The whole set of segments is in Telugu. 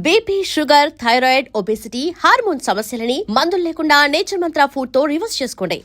BP, sugar, thyroid, obesity, hormone సమస్యలని మందులు లేకుండా నేచర్ మంత్ర ఫుడ్ తో రివర్స్ చేసుకోండి.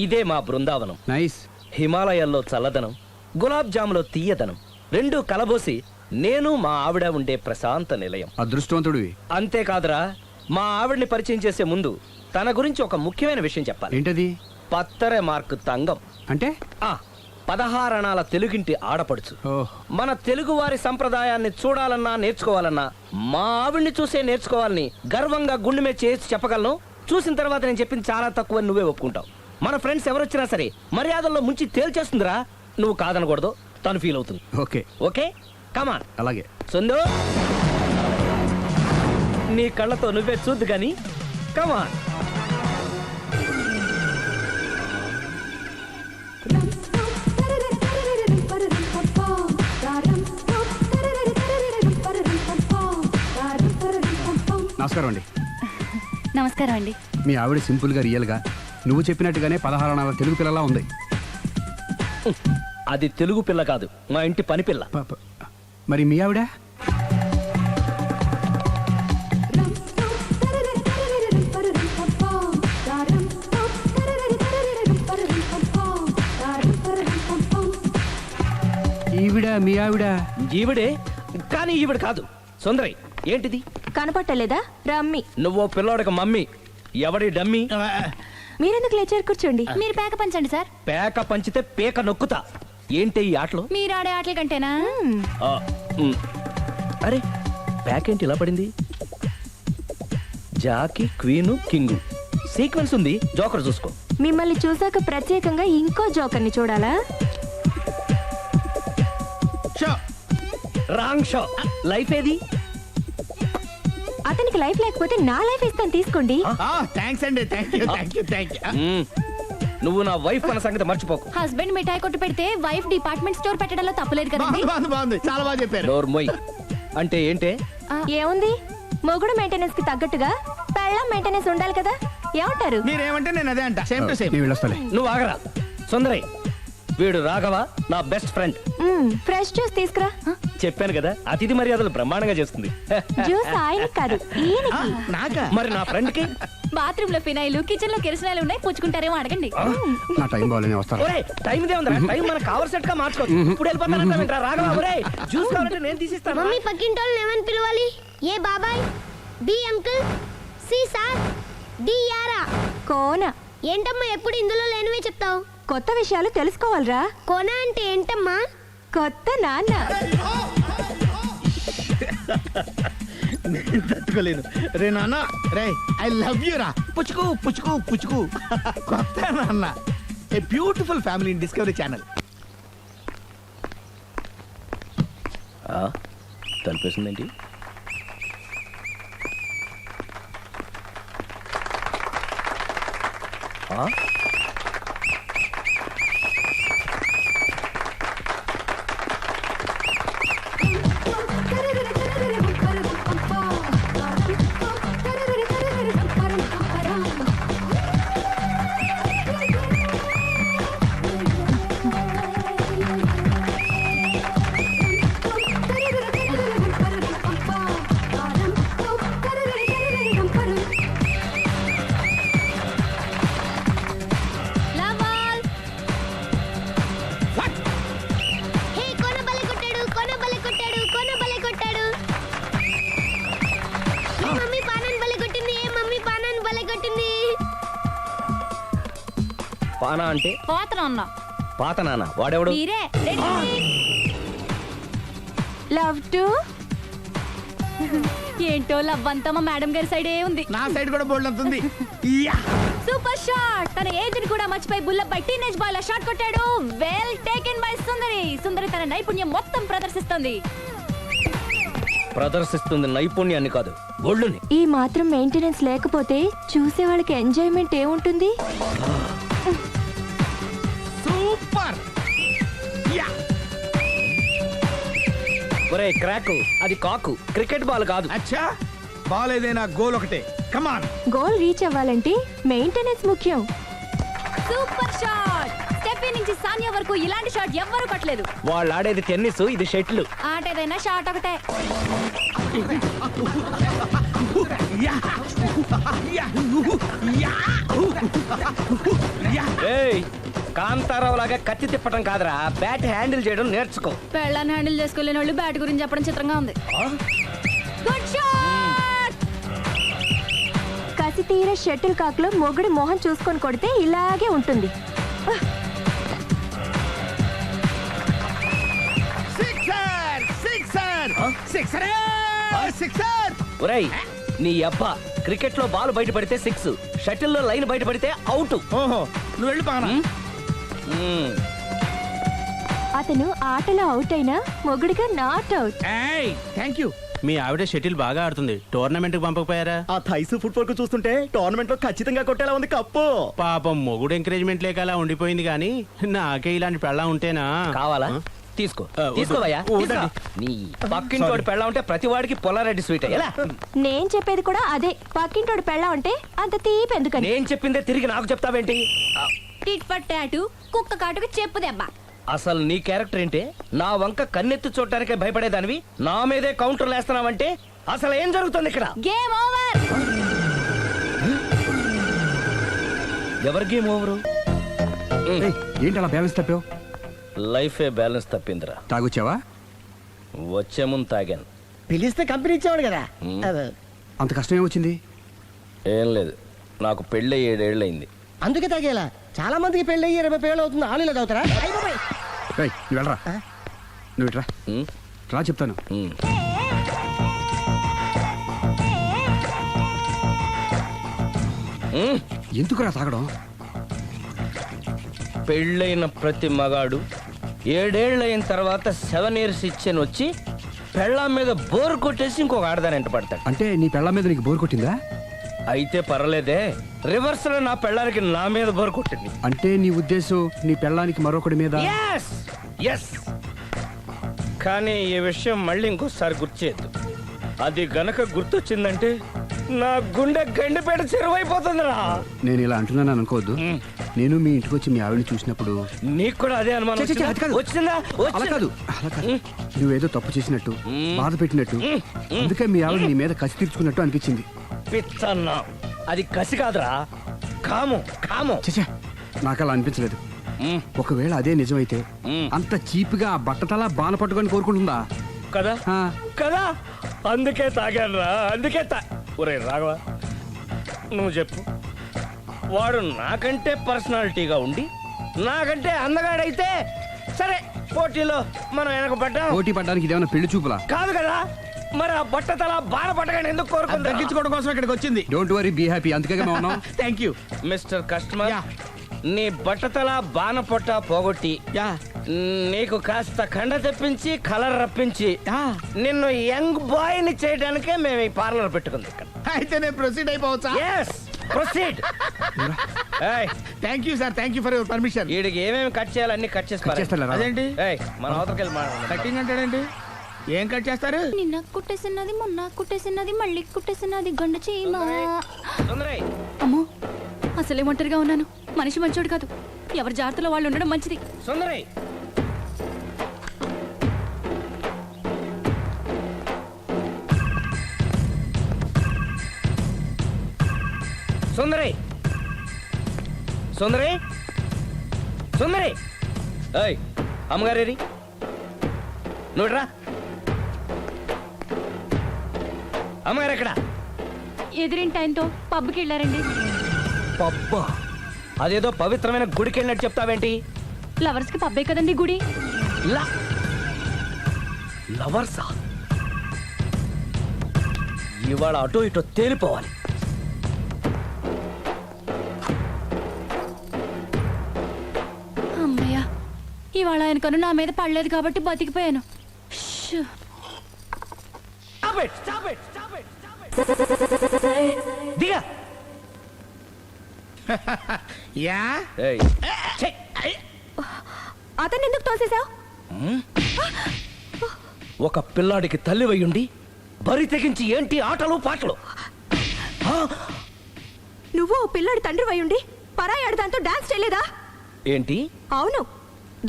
ఇదే మా బృందావనం. నైస్. హిమాలయాల్లో చల్లదనం, గులాబ్ జాములో తీయదనం రెండూ కలబోసి నేను మా ఆవిడ ఉండే ప్రశాంత నిలయం. అదృష్టవంతుడివి. అంతేకాదురా, మా ఆవిడ్ని పరిచయం చేసే ముందు తన గురించి ఒక ముఖ్యమైన విషయం చెప్పాలి. ఏంటది? పత్తర మార్కు తంగం అంటే 16 అణాల తెలుగింటి ఆడపడుచు. మన తెలుగు వారి సంప్రదాయాన్ని చూడాలన్నా నేర్చుకోవాలన్నా మా ఆవిడ్ని చూసే నేర్చుకోవాలని గర్వంగా గుండె మీద చేసి చెప్పగలను. చూసిన తర్వాత నేను చెప్పింది చాలా తక్కువ, నువ్వే ఒప్పుకుంటావు. మన ఫ్రెండ్స్ ఎవరొచ్చినా సరే మర్యాదల్లో ముంచి తేల్చేస్తుందిరా. నువ్వు కాదనకూడదు, తను ఫీల్ అవుతుంది. ఓకే ఓకే, కమాన్. అలాగే. సుందు, నీ కళ్ళతో నువ్వే చూద్దు గాని కమాన్. నమస్కారం అండి. నమస్కారం అండి. మీ ఆవిడ సింపుల్ గా రియల్ గా నువ్వు చెప్పినట్టుగానే 16 అణాల తెలుగు పిల్లలా ఉంది. అది తెలుగు పిల్ల కాదు, మా ఇంటి పని పిల్ల. మరి మీ ఆవిడ? ఈవిడ మీ ఆవిడ? ఈవిడే, కానీ ఈవిడ కాదు. సుందరి, ఏంటిది కనపట్టలేదా? రమ్మి. నువ్వు పిల్లోడికి మమ్మీ. ఎవడి డమ్మీ? మీరెందుకు లేచారు? కూర్చోండి. మీరు పేక పంచండి సార్. పేక పంచితే పేక నొక్కుతా. ఏంటి ఈ ఆటలు? మీరు ఆడే ఆటల కంటేనా? అరే, పేక ఏంటి ఇలా పడింది? జాకి, క్వీను, కింగు సీక్వెన్స్ ఉంది. జోకర్ చూసుకో. మిమ్మల్ని చూసాక ప్రత్యేకంగా ఇంకో జోకర్ని చూడాలా? Wrong show. లైఫ్ ఏది? అతనికి లైఫ్ లేకపోతే నా లైఫ్ ఇస్తాను, తీసుకోండి. థాంక్స్ అండి. నువ్వు నా వైఫ్ అన్న సంగతి మర్చిపోకు. హస్బెండ్ మిఠాయి కొట్టు పెడితే వైఫ్ డిపార్ట్మెంట్ స్టోర్ పెట్టడంలో తప్పలేదు కదండి. బాగుంది, చాలా బాగా చెప్పారు. డోర్ మొయ్. అంటే ఏంటే? ఏముంది, మొగుడు మెయింటెనెన్స్ కి తగ్గట్టుగా పెళ్ళాం మెయింటెనెన్స్ ఉండాలి కదా. ఏమంటారు? మీరేమంటే నేను అదే అంట. Same to same. నువ్వు ఆగరా. సుందరై, వీడు రాఘవ, నా బెస్ట్ ఫ్రెండ్. ఫ్రెష్ జ్యూస్ తీసుకురా. చెప్పాను కదా, అతిథి మర్యాదలు బ్రహ్మాండంగా చేస్తుంది. జ్యూస్ ఆయన కాదు, ఈయనకి. నాకా? మరి నా ఫ్రెండ్ కి? బాత్రూమ్ లో ఫినాయిల్, కిచెన్ లో కిరసనాయిలు ఉన్నాయి, పుచ్చుకుంటారేమో అడగండి. నా టైం బాగానే వస్తాను. ఒరే, టైం ఇదే ఉందా? టైం మనకు కవర్ సెట్ గా మార్చుకోవచ్చు. ఇప్పుడు వెళ్ళిపోతానంటా రాఘవ. ఒరే, జ్యూస్ కావాలంటే నేను తీసిస్తాను. మమ్మీ, పక్కింటోళ్ళని ఏమని పిలవాలి? ఏ బాబాయ్, B uncle, C sir, D యారా. కోన. ఏంటమ్మా ఎప్పుడు ఇందులో లేనివే చెప్తావు? కొత్త విషయాలు తెలుసుకోవాలరా. కోన అంటే ఏంటమ్మా? కొత్త నాన్న. తట్టుకోలేను రే నాన్న. రే, ఐ లవ్ యూ రా. పుచ్చుకు పుచ్చుకు పుచ్చుకు. కొత్త నాన్న. A beautiful family in Discovery Channel. తలిపేసిందేంటి? ఆ? హే కొన బలే కొట్టాడు కొన బలే కొట్టాడు కొన బలే కొట్టాడు. ఏ మమ్మీ పానాన్ని బలే కొట్టింది ఏ మమ్మీ పానాన్ని బలే కొట్టింది. పానా అంటే పోతనన్నా పాత నాన్న వాడెవడు? మీరే లవ్ టు ఏంటో లవ్ అంతా మా మేడం గారి సైడే ఉంది. నా సైడ్ కూడా బోల్డ్ అంతుంది. Yeah super shot. తన ఏజ్ ని కూడా మర్చిపోయి బుల్లపై టీనేజ్ బాయ్ లా షాట్ కొట్టాడు. Well taken by Sundari. Sundari తన నైపుణ్యం మొత్తం ప్రదర్శిస్తుంది. ప్రదర్శిస్తుంది నైపుణ్యాన్ని కాదు, ఒళ్ళుని. ఈ మాత్రం మెయింటెనెన్స్ లేకపోతే చూసే వాళ్ళకి ఎంజాయ్మెంట్ ఏముంటుంది? సూపర్. యా ఒరే క్రాకు, అది కాకు, క్రికెట్ బాల్ కాదు. అచ్చా బాల్ ఏదైనా గోల్ ఒకటే. కమాన్. గోల్ రీచ్ అవ్వాలంటే మెయింటెనెన్స్ ముఖ్యం. Super shot. స్టెఫీ నుంచి సానియా వరకు ఇలాంటి షాట్ ఎవ్వరూ కొట్టలేదు. వాళ్ళు ఆడేది టెన్నిస్, ఇది షటిల్. ఆట ఏదైనా షాట్ ఒకటే. Yeah yeah yeah yeah. ఏయ్, కాంతారావు లాగా కత్తి తిప్పటం కాదురా, బ్యాట్ హ్యాండిల్ చేయడం నేర్చుకో. పెళ్ళాన్ని హ్యాండిల్ చేసుకోలేని వాళ్ళు బ్యాట్ గురించి చెప్పడం చిత్రంగా ఉంది. Good shot. కసి తీర షటిల్ కాక్ లో మొగుడి మొహం చూసుకొని కొడితే ఇలాగే ఉంటుంది. Sixer sixer sixer sixer. ఒరేయ్ నీ అబ్బా, క్రికెట్ లో బాల్ బయట పడితే 6, షటిల్ లో లైన్ బయట పడితే అవుట్. ఓహో నువ్వు వెళ్ళి పానా. అతను ఆటలో అవుట్ అయినా మొగుడిగా నాట్ అవుట్. ఏయ్ థ్యాంక్ యూ. మీ ఆవిడ షటిల్ బాగా ఆడుతుంది, టోర్నమెంట్ కి పంపకపోయారా? ఆ థైస్ ఫుట్బాల్ కు చూస్తుంటే టోర్నమెంట్ లో ఖచ్చితంగా కొట్టేలా ఉంది కప్పు. పాపం మొగుడు ఎంకరేజ్మెంట్ లేక అలా ఉండిపోయింది కానీ నాకే ఇలాంటి పెళ్ళా ఉంటేనా. కావాలా? తీసుకో వద్దు. తీసుకోవయ్యా. వద్దండి. నీ పక్కింటోడి పెళ్ళ ఉంటే ప్రతి వాడికి పొలారెడ్డి స్వీట్ ఎలా? నేను చెప్పేది కూడా అదే. పక్కింటోడు పెళ్ళా ఉంటే అంత తీపి ఎందుకని. నేను చెప్పిందే తిరిగి నాకు చెప్తావేంటి? టిట్ ఫర్ టాటూ, కుక్క కాటుకు చెప్పు దెబ్బ. అసలు నీ క్యారెక్టర్ ఏంటి? నా వంక కన్నెత్తి చూడటానికే భయపడేదానివి నా మీదే కౌంటర్లు వేస్తున్నావంటే అసలు ఏం జరుగుతుంది ఇక్కడ? Game over. ఎవరి గేమ్ ఓవరు? ఏయ్, ఏంటి అలా బ్యాలెన్స్ తప్పావు? లైఫే బ్యాలెన్స్ తప్పిందిరా. తాగొచ్చావా? వచ్చే ముందు తాగాను. పిలిస్తే కంపెనీ ఇచ్చేవాడు కదా. అదే. అంత కష్టం ఏమొచ్చింది? ఏం లేదు, నాకు పెళ్ళి 7 ఏళ్ళయింది. అందుకే తాగేలా. చాలా మందికి పెళ్ళి 20 ఏళ్ళు అవుతుంది. ఆలీలో తాగుతారా? రేయ్, నువ్వు వెళ్ళరా. నువ్వు ఇట్రా ఉమ్, రా చెప్తాను. ఉమ్. ఉమ్, ఎందుకురా తాగడం? పెళ్ళైన ప్రతి మగాడు 7 ఏళ్ళైన తర్వాత 7 ఇయర్స్ ఇచ్చాను వచ్చి పెళ్ళాం మీద బోర్ కొట్టేసి ఇంకొక ఆడదాని ఎంట పడతాడు. అంటే నీ పెళ్ళ మీద నీకు బోర్ కొట్టిందా? అయితే పర్వాలేదే, రివర్స్ లో నా పెళ్ళానికి నా మీద బోర్ కొట్టింది. అంటే నీ ఉద్దేశం నీ పెళ్ళానికి మరొకటి మీద? Yes! Yes! కానీ ఈ విషయం మళ్ళీ ఇంకోసారి గుర్తు చేయొద్దు. అది గనక గుర్తొచ్చిందంటే నా గుండె గండిపేట చెరువైపోతుందిరా. నేను ఇలా అంటున్నాను అనుకోవద్దు. నేను మీ ఇంటికి వచ్చి మీ ఆవిడని చూసినప్పుడు నీకు కూడా అదే అనుమానం ఛే, ఛే, ఛే, అది కాదు. వచ్చిందా? అలా కాదు, అలా కాదు. నువ్వేదో తప్పు చేసినట్టు, బాధ పెట్టినట్టు, అందుకే మీ ఆవిడ నీ మీద కసి తీర్చుకున్నట్టు అనిపించింది. పిచ్చన్నా, అది కసి కాదురా, కాము కాము. చచ్చా, నాకు అలా అనిపించలేదు. మ్, ఒకవేళ అదే నిజమైతే మ్. అంత చీప్గా బట్టతలా బాన పట్టుకొని కోరుకుంటుందా? కదా ఆ, కదా, అందుకే తాగాను రా, అందుకే ఒరే రాఘవ, నువ్వు చెప్పు, వాడు నాకంటే పర్సనాలిటీగా ఉండి నాకంటే అందగాడైతే సరే, పోటీలో మనం వెనక పడ్డాం. పోటీ పడ్డానికి ఇదేమన్నా పెళ్లి చూపులా? కాదు కదా, మరి ఆ బట్టతల బాన పట్టగానే ఎందుకు కోరుకుందా? తగ్గించుకోవడం కోసం ఇక్కడికి వచ్చింది. Don't worry, be happy. అందుకే మేము ఉన్నాం. Thank you. Mister customer, yeah. నీ బట్టతల బాన పొట్ట పోగొట్టి యా నీకు కాస్త కండ తెప్పించి కలర్ రప్పించి యా. నిన్ను యంగ్ బాయ్ ని చేయడానికే మేము ఈ పార్లర్ పెట్టుకుంది ఇక్కడ. అయితే నేను ప్రొసీడ్ అయిపోవచ్చా? Yes, proceed. ఏయ్, thank you sir, thank you for your permission. వీడికి ఏమేమి కట్ చేయాలి అన్ని కట్ చేసి పారేయ్. చేస్తారా? అదేంటి ఏయ్, మన అవతలకి వెళ్ళి మాట్లాడదాం. కటింగ్ అంటాడేంటి? ఏం కట్ చేస్తారు? నిన్న కుట్టేసినది, మొన్న కుట్టేసినది, మళ్ళీ కుట్టేసినది గండు చీమ. సుందరి, అమ్మో, అసలే ఒంటరిగా ఉన్నాను. మనిషి మంచోడు కాదు. ఎవరి జాగ్రత్తలో వాళ్ళు ఉండడం మంచిది. సుందరి. సుందరి, సుందరి, సుందరి. ఏయ్, అమ్మగారేరి నువ్వురా. అమ్మగారు ఎక్కడ? ఎదిరింటి ఆయనతో పబ్కి వెళ్ళారండి. పబ్బా, అదేదో పవిత్రమైన గుడికి వెళ్ళినట్టు చెప్తావేంటి? లవర్స్ కి పబ్బే కదండి గుడి. లవర్సా? ఇవాళ అటో ఇటో తేలిపోవాలి. అమ్మయ్య, ఇవాళ ఆయన కను నా మీద పడలేదు కాబట్టి బతికిపోయాను. షూ. Stop it! Stop it! Stop it! Stop it! దిగా. యా ఏయ్, ఛీ! అతన్ని ఎందుకు తోసేశావు? ఒక పిల్లాడికి తల్లి వయ్యుండి బరి తెగించి ఏంటి ఆటలు పాటలు? నువ్వు ఓ పిల్లడి తండ్రి వయ్యుండి పరాయి ఆడదాంతో డాన్స్ చేయలేదా? ఏంటి? అవును,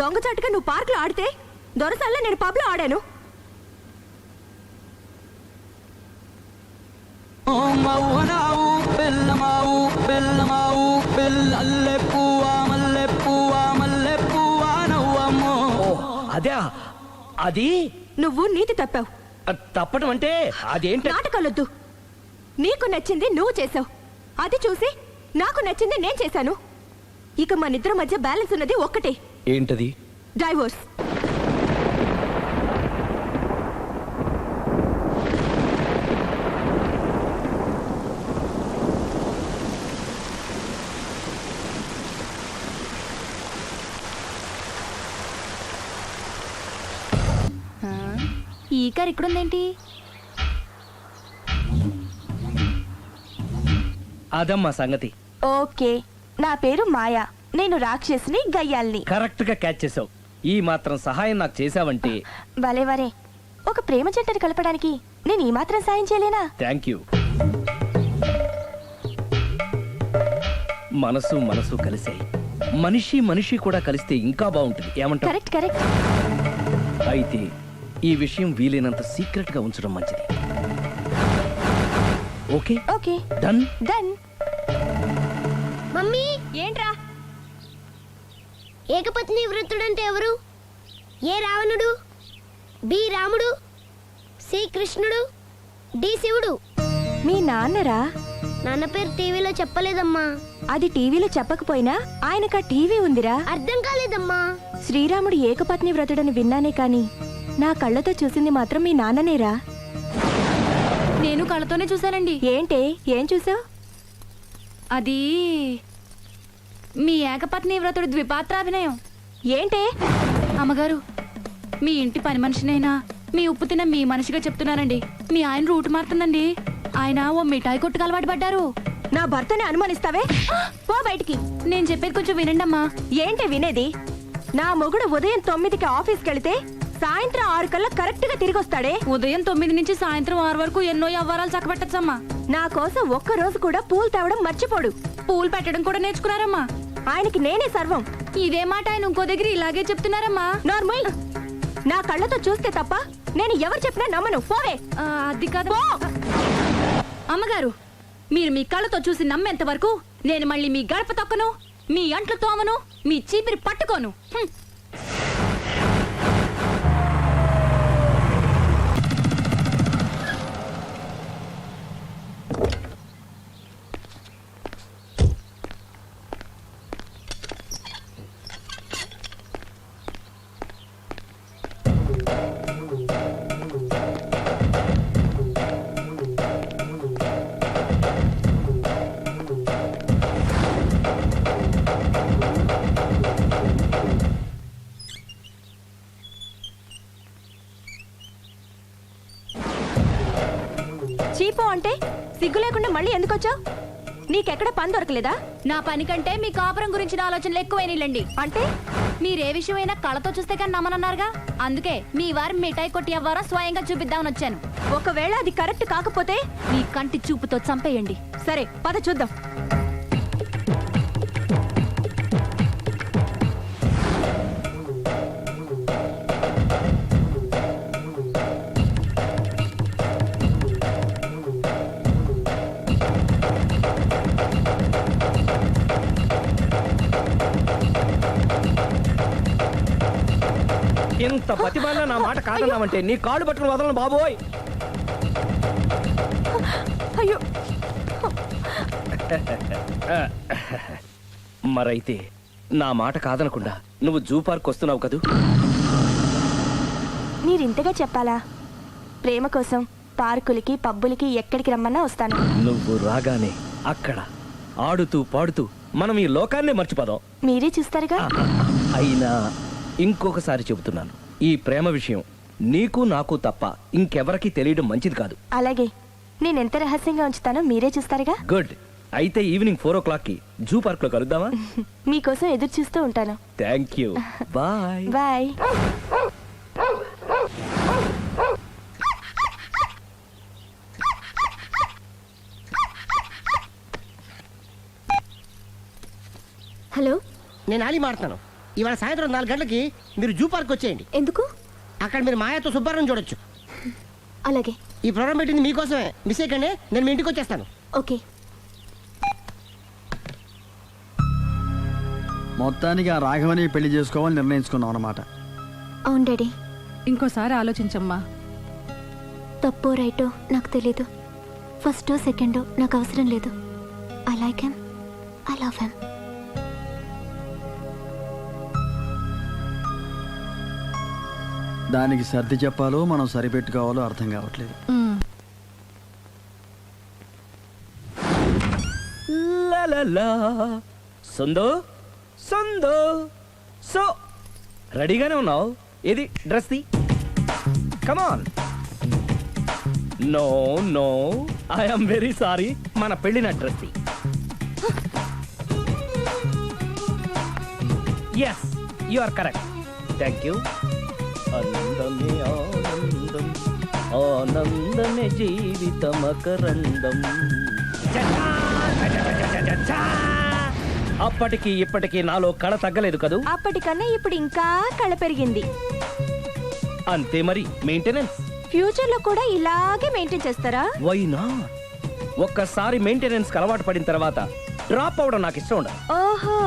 దొంగచాటుగా నువ్వు పార్కులో ఆడితే దొరసల్లా నేను పబ్లో ఆడాను. ఓ, అదే అది. నువ్వు నీతి తప్పావు. తప్పడం అంటే అదేంటి? నాటకాలొద్దు. నీకు నచ్చింది నువ్వు చేసావు, అది చూసి నాకు నచ్చింది నేను చేశాను. ఇక మన ఇద్దరి మధ్య బ్యాలెన్స్ ఉన్నది ఒక్కటే, ఏంటది? డైవోర్స్. ఈ కార్ ఇక్కడుందేంటి? అదమ్మా సంగతి. ఓకే, నా పేరు మాయా. నేను రాక్షసిని, గయ్యాల్ని. కరెక్ట్ గా క్యాచ్ చేసావు. ఈ మాత్రం సహాయం నాకు చేసావంటే. వరే ఒక ప్రేమ జంటని కలపడానికి నేను ఈ మాత్రం సాయం చేయలేనా? Thank you. మనసు మనసు కలిసాయి. మనిషి మనిషి కూడా కలిస్తే ఇంకా బాగుంటుంది. ఏమంటావు? Correct correct. అయితే ఈ విషయం వీలైనంత సీక్రెట్ గా ఉంచడం మంచిది. Okay okay, done. Done. Mummy, ఏంట్రా? ఏకపత్ని వృత్తుడంటే ఎవరు? ఏ రావణుడు, బి రాముడు, సి కృష్ణుడు, డి శివుడు. మీ నాన్నరా? నాన్న పేరు టీవీలో చెప్పలేదమ్మా. అది టీవీలో చెప్పకపోయినా ఆయనకా టీవీ ఉందిరా. అర్థం కాలేదమ్మా. శ్రీరాముడు ఏకపత్ని వ్రతుడని విన్నానే కాని నా కళ్ళతో చూసింది మాత్రం మీ నాన్ననేరా. నేను కళ్ళతోనే చూశానండి. ఏంటే, ఏం చూసావు? అది మీ ఏకపత్ని వ్రతుడు ద్విపాత్రాభినయం. ఏంటే? అమ్మగారు, మీ ఇంటి పని మనిషినైనా మీ ఉప్పు తిన్న మీ మనిషిగా చెప్తున్నానండి. మీ ఆయన రూట్ మారుతుందండి. ఆయన ఓ మిఠాయి కొట్టుకు అలవాటు పడ్డారు. నా భర్తని అనుమానిస్తావే? పో బయటికి. నేను చెప్పేది కొంచెం వినండమ్మా. ఏంటి వినేది? నా మొగుడు ఉదయం 9కి ఆఫీస్కి వెళితే సాయంత్రం 6 కల్లా కరెక్ట్ గా తిరిగి వస్తాడే. ఉదయం 9 నుంచి సాయంత్రం 6 వరకు ఎన్నో వ్యవహారాలు చక్కబెట్టచ్చమ్మా. నా కోసం ఒక్క రోజు కూడా పూలు తేవడం మర్చిపోడు. పూలు పెట్టడం కూడా నేర్చుకున్నారమ్మా. ఆయనకి నేనే సర్వం. ఇదే మాట ఆయన ఇంకో దగ్గర ఇలాగే చెప్తున్నారమ్మా. నార్మల్, నా కళ్ళతో చూస్తే తప్ప నేను ఎవరు చెప్పినా నమ్మను. పోవే. అది కాదు అమ్మగారు, మీరు మీ కళ్ళతో చూసి నమ్మేంత వరకు నేను మళ్ళీ మీ గడప తొక్కను, మీ అంట్లు తోమను, మీ చీపిరి పట్టుకోను. చీపో అంటే సిగ్గు లేకుండా మళ్ళీ ఎందుకు వచ్చావు? నీకెక్కడ పని దొరకలేదా? నా పని కంటే మీ కాపురం గురించిన ఆలోచనలు ఎక్కువైనాయిలండి. అంటే మీరే విషయమైనా కళ్ళతో చూస్తే కానీ నమ్మనన్నారుగా, అందుకే మీ వారు మిఠాయి కొట్టి అవ్వారో స్వయంగా చూపిద్దామని వచ్చాను. ఒకవేళ అది కరెక్ట్ కాకపోతే మీ కంటి చూపుతో చంపేయండి. సరే పద చూద్దాం. ఇంత ప్రతిభాన నా మాట కాదన్నావంటే నీ కాళ్ళు పట్టుకుని వదలను బాబోయ్. అయ్యో మరైతే నా మాట కాదనకుండా నువ్వు జూ పార్క్ వస్తున్నావు కదూ? మీరింతగా చెప్పాలా? ప్రేమ కోసం పార్కులకి పబ్బులకి ఎక్కడికి రమ్మన్నా వస్తాను. నువ్వు రాగానే అక్కడ ఆడుతూ పాడుతూ మనం ఈ లోకాన్నే మర్చిపోదాం. మీరే చూస్తారుగా. అయినా ఇంకొకసారి చెబుతున్నాను, ఈ ప్రేమ విషయం నీకు నాకు తప్ప ఇంకెవరికి తెలియడం మంచిది కాదు. అలాగే, నేనెంత రహస్యంగా ఉంచుతానో మీరే చూస్తారుగా. గుడ్. అయితే ఈవినింగ్ 4 o'clock కి జూ పార్క్ లో కలుద్దామా? మీకోసం ఎదురు చూస్తూ ఉంటాను. Thank you. Bye. Bye. Hello, నేను ఆలి మాడుతున్నాను. ఇవాళ సాయంత్రం 4 గంటలకి మీరు జూ పార్క్ వచ్చేయండి. ఎందుకు? అక్కడ మీరు మాయాతో సుబ్బారావు చూడొచ్చు. అలాగే. ఈ ప్రోగ్రామ్ పెట్టింది మీకోసమే. మిస్ అయ్యకండి, నేను మీ ఇంటికి వచ్చేస్తాను. ఓకే. మొత్తానికి ఆ రాఘవని పెళ్లి చేసుకోవాలని నిర్ణయించుకున్నాం అన్నమాట. అవును డాడీ. ఇంకోసారి ఆలోచించమ్మా. తప్పో రైటో నాకు తెలీదు. ఫస్టో సెకండో నాకు అవసరం లేదు. I like him, I love him. దానికి సర్ది చెప్పాలో మనం సరిపెట్టుకోవాలో అర్థం కావట్లేదు. లలలా. సందో సందో సో రెడీగానే ఉన్నావు? ఏది డ్రెస్ ది. Come on. No no, I'm very sorry. మన పెళ్ళిన డ్రెస్ ది. Yes, you are correct. Thank you. అందమే ఆనందం, ఆనందమే జీవితమకరందం. అప్పటికి ఇప్పటికి నాలో కళ తగ్గలేదు కదూ? అప్పటికన్నా ఇప్పుడు ఇంకా కళ పెరిగింది. అంతే మరి, మెయింటెనెన్స్. ఫ్యూచర్ లో కూడా ఇలాగే మెయింటైన్ చేస్తారా? Why not? ఒక్కసారి మెయింటెనెన్స్ అలవాటు పడిన తర్వాత డ్రాప్ అవడం నాకు ఇష్టం ఉండదు. ఓహో,